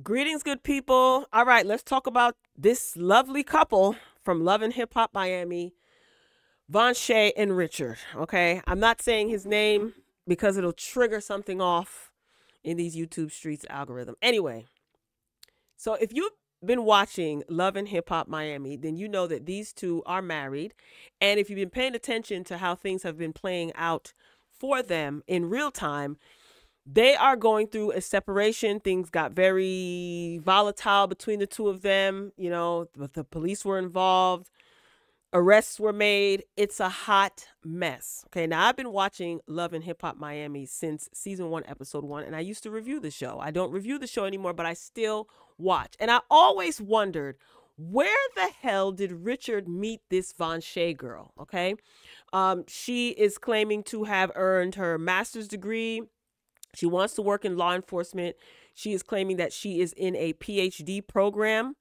Greetings, good people. All right, let's talk about this lovely couple from Love and Hip Hop Miami, Vonshae and Richard. Okay, I'm not saying his name because it'll trigger something off in these YouTube streets algorithm. Anyway, so if you've been watching Love and Hip Hop Miami, then you know that these two are married. And if you've been paying attention to how things have been playing out for them in real time, they are going through a separation. Things got very volatile between the two of them. You know, the police were involved. Arrests were made. It's a hot mess. Okay, now I've been watching Love and Hip Hop Miami since season 1, episode 1, and I used to review the show. I don't review the show anymore, but I still watch. And I always wondered, where the hell did Richard meet this Vonshae girl? Okay, she is claiming to have earned her master's degree. She wants to work in law enforcement. She is claiming that she is in a PhD program.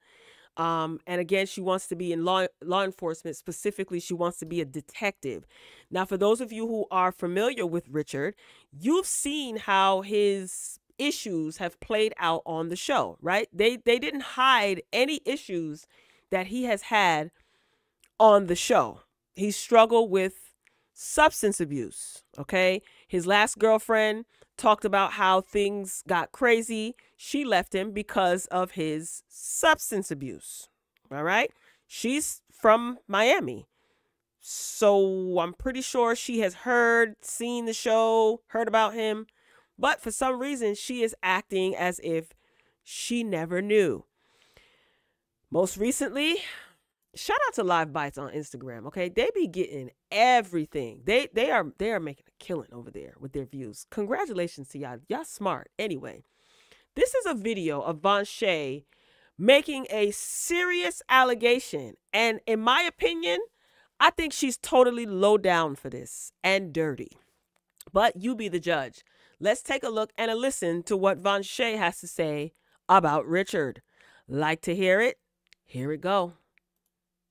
And again, she wants to be in law enforcement. Specifically, she wants to be a detective. Now, for those of you who are familiar with Richard, you've seen how his issues have played out on the show, right? They didn't hide any issues that he has had on the show. He struggled with substance abuse, okay? His last girlfriend talked about how things got crazy. She left him because of his substance abuse. All right. She's from Miami. So I'm pretty sure she has seen the show, heard about him. But for some reason, she is acting as if she never knew. Most recently, shout out to Live Bites on Instagram. Okay, they be getting everything. They are making a killing over there with their views. Congratulations to y'all. Y'all smart. Anyway, this is a video of Vonshae making a serious allegation, and in my opinion, I think she's totally low down for this and dirty. But you be the judge. Let's take a look and a listen to what Vonshae has to say about Richard. Like to hear it? Here it go.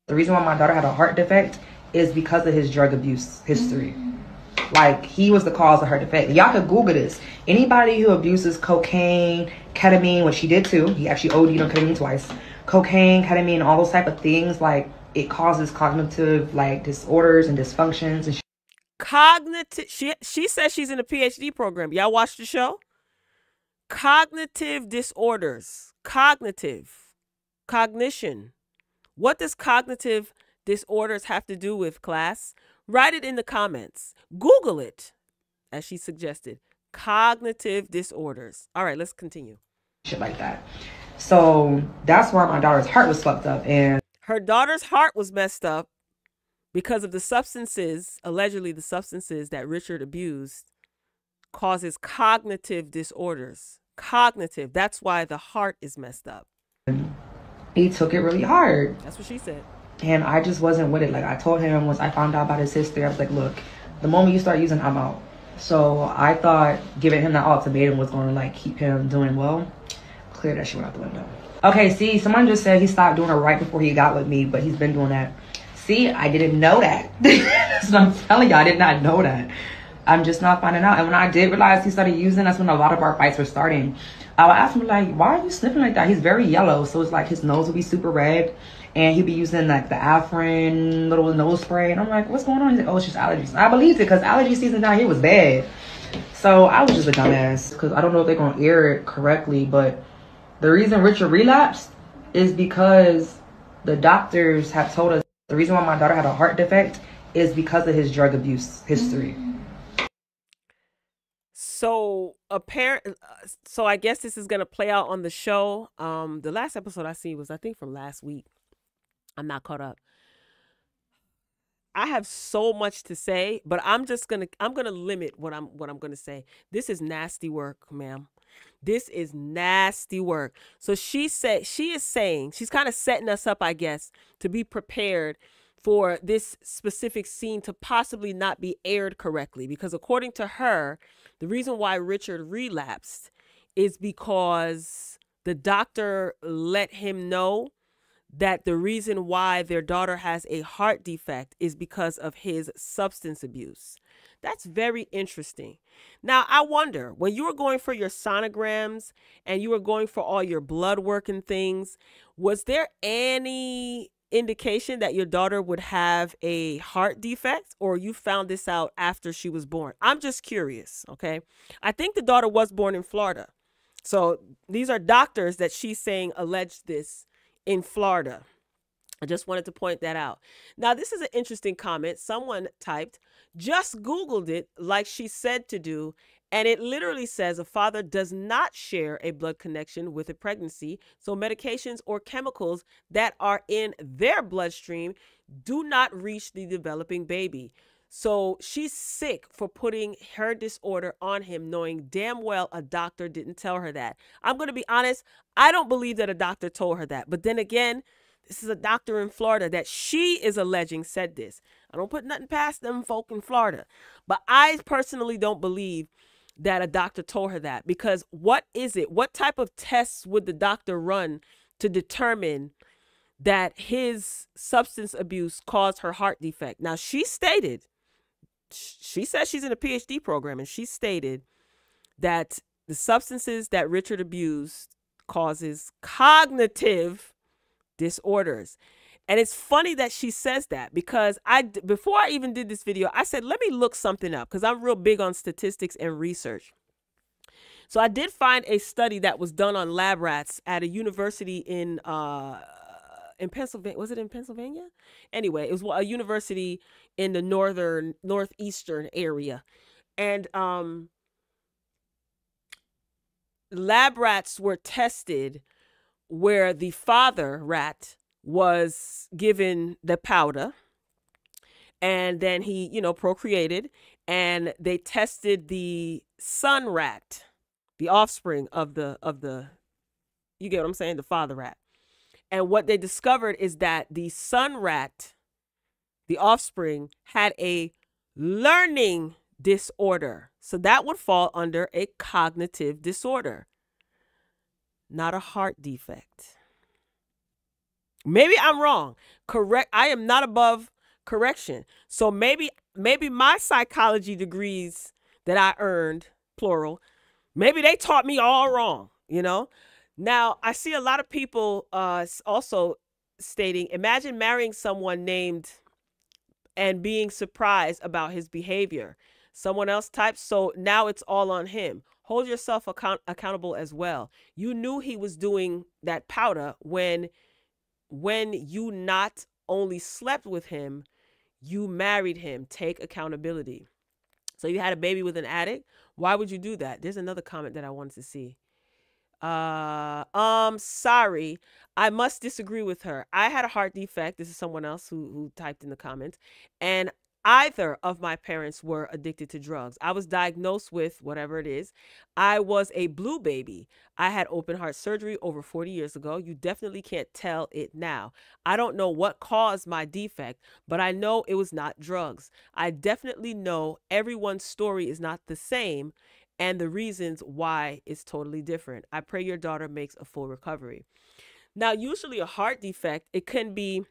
The reason why my daughter had a heart defect is because of his drug abuse history. Like, he was the cause of her defect. Y'all could Google this. Anybody who abuses cocaine, ketamine, which he did too. He actually OD'd on ketamine twice. Cocaine, ketamine, all those type of things, like, it causes cognitive, like, disorders and dysfunctions. And cognitive, she says she's in a PhD program. Y'all watch the show? Cognitive disorders. Cognition. What does cognitive disorders have to do with, class? Write it in the comments. Google it, as she suggested. Cognitive disorders. All right, let's continue. Shit like that. So that's why my daughter's heart was fucked up. And her daughter's heart was messed up because of the substances, allegedly the substances that Richard abused, causes cognitive disorders. Cognitive. That's why the heart is messed up. He took it really hard. That's what she said. And I just wasn't with it. Like, I told him once I found out about his history, I was like, look, the moment you start using, I'm out. So I thought giving him that ultimatum was going to, like, keep him doing well. Clear that shit went out the window. Okay, see, someone just said he stopped doing it right before he got with me, but he's been doing that. See, I didn't know that. That's what I'm telling you. I did not know that. I'm just not finding out. And when I did realize he started using, that's when a lot of our fights were starting. I would ask him, like, why are you sniffing like that? He's very yellow, so it's like his nose would be super red. And he'd be using, like, the Afrin little nose spray. And I'm like, what's going on? He's like, oh, it's just allergies. And I believed it because allergy season down here was bad. So I was just a dumbass because I don't know if they're going to air it correctly. But the reason Richard relapsed is because the doctors have told us the reason why my daughter had a heart defect is because of his drug abuse history. So so I guess this is going to play out on the show. The last episode I seen was, I think, from last week. I'm not caught up. I have so much to say, but I'm going to limit what I'm going to say. This is nasty work, ma'am. This is nasty work. So she is saying, she's kind of setting us up, I guess, to be prepared for this specific scene to possibly not be aired correctly, because according to her, the reason why Richard relapsed is because the doctor let him know that the reason why their daughter has a heart defect is because of his substance abuse. That's very interesting. Now, I wonder, when you were going for your sonograms and you were going for all your blood work and things, was there any indication that your daughter would have a heart defect, or you found this out after she was born? I'm just curious, okay? I think the daughter was born in Florida. So these are doctors that she's saying alleged this in Florida. I just wanted to point that out. Now, this is an interesting comment. Someone typed, just Googled it like she said to do, and it literally says a father does not share a blood connection with a pregnancy, so medications or chemicals that are in their bloodstream do not reach the developing baby. So she's sick for putting her disorder on him, knowing damn well a doctor didn't tell her that. I'm going to be honest, I don't believe that a doctor told her that. But then again, this is a doctor in Florida that she is alleging said this. I don't put nothing past them folk in Florida. But I personally don't believe that a doctor told her that, because what is it? What type of tests would the doctor run to determine that his substance abuse caused her heart defect? Now, she stated, she says she's in a PhD program, and she stated that the substances that Richard abused causes cognitive disorders. And it's funny that she says that, because before I even did this video, I said, let me look something up, because I'm real big on statistics and research. So I did find a study that was done on lab rats at a university in Pennsylvania. Was it in Pennsylvania? Anyway, it was a university in the northeastern area. And lab rats were tested where the father rat was given the powder, and then he, procreated, and they tested the son rat, the offspring of the, you get what I'm saying, the father rat. And what they discovered is that the son rat, the offspring, had a learning disorder. So that would fall under a cognitive disorder, not a heart defect. Maybe I'm wrong. Correct. I am not above correction. So maybe my psychology degrees that I earned, plural, maybe they taught me all wrong, Now, I see a lot of people also stating, imagine marrying someone named and being surprised about his behavior. Someone else types, so now it's all on him. Hold yourself accountable as well. You knew he was doing that powder when you not only slept with him, you married him. Take accountability. So you had a baby with an addict. Why would you do that? There's another comment that I wanted to see. Sorry, I must disagree with her. I had a heart defect. This is someone else who typed in the comments. And either of my parents were addicted to drugs. I was diagnosed with whatever it is. I was a blue baby. I had open heart surgery over 40 years ago. You definitely can't tell it now. I don't know what caused my defect, but I know it was not drugs. I definitely know everyone's story is not the same, and the reasons why is totally different. I pray your daughter makes a full recovery. Now, usually a heart defect, it can be,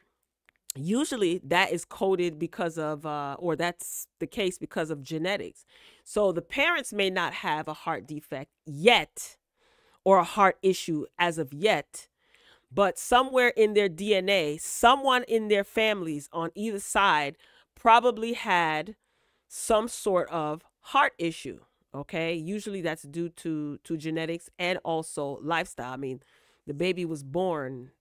usually that is coded because of, or that's the case because of genetics. So the parents may not have a heart defect yet, or a heart issue as of yet, but somewhere in their DNA, someone in their families on either side probably had some sort of heart issue. Okay, usually that's due to genetics and also lifestyle. I mean, the baby was born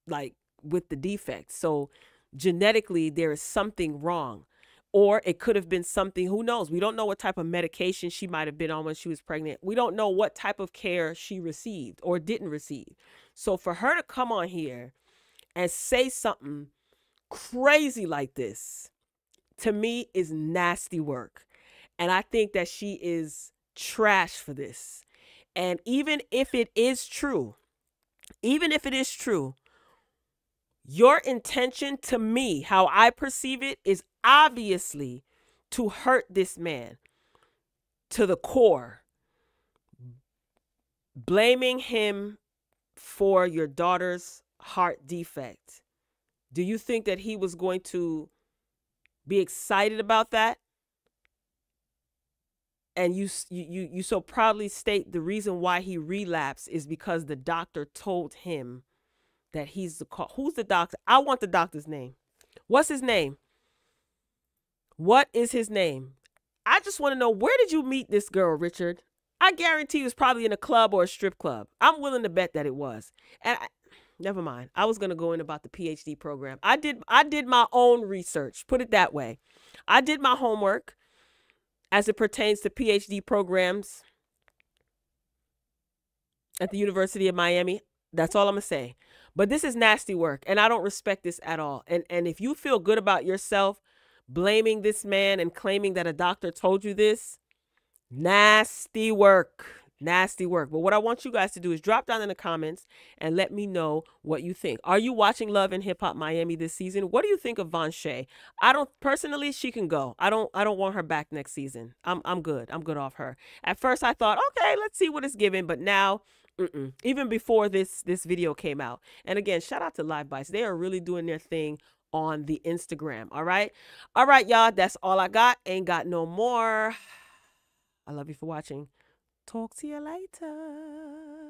like with the defect, so genetically there is something wrong, or it could have been something, who knows? We don't know what type of medication she might have been on when she was pregnant. We don't know what type of care she received or didn't receive. So for her to come on here and say something crazy like this, to me, is nasty work. And I think that she is trash for this. And even if it is true, your intention, to me, how I perceive it, is obviously to hurt this man to the core. Blaming him for your daughter's heart defect. Do you think that he was going to be excited about that. And you so proudly state the reason why he relapsed is because the doctor told him that he's the cause. Who's the doctor? I want the doctor's name. What's his name? What is his name? I just want to know, where did you meet this girl, Richard? I guarantee it was probably in a club or a strip club. I'm willing to bet that it was. And never mind. I was going to go in about the PhD program. I did my own research. Put it that way. I did my homework as it pertains to PhD programs at the University of Miami. That's all I'm going to say. But this is nasty work, and I don't respect this at all. And if you feel good about yourself blaming this man and claiming that a doctor told you this, nasty work. Nasty work. But what I want you guys to do is drop down in the comments and let me know what you think. Are you watching Love and Hip Hop Miami this season? What do you think of Vonshae? I don't personally, she can go. I don't want her back next season. I'm good. I'm good off her. At first I thought, okay, let's see what it's given, but now even before this video came out. And again, shout out to Live Bites. They are really doing their thing on the Instagram. All right, y'all, that's all I got. Ain't got no more. I love you for watching. Talk to you later.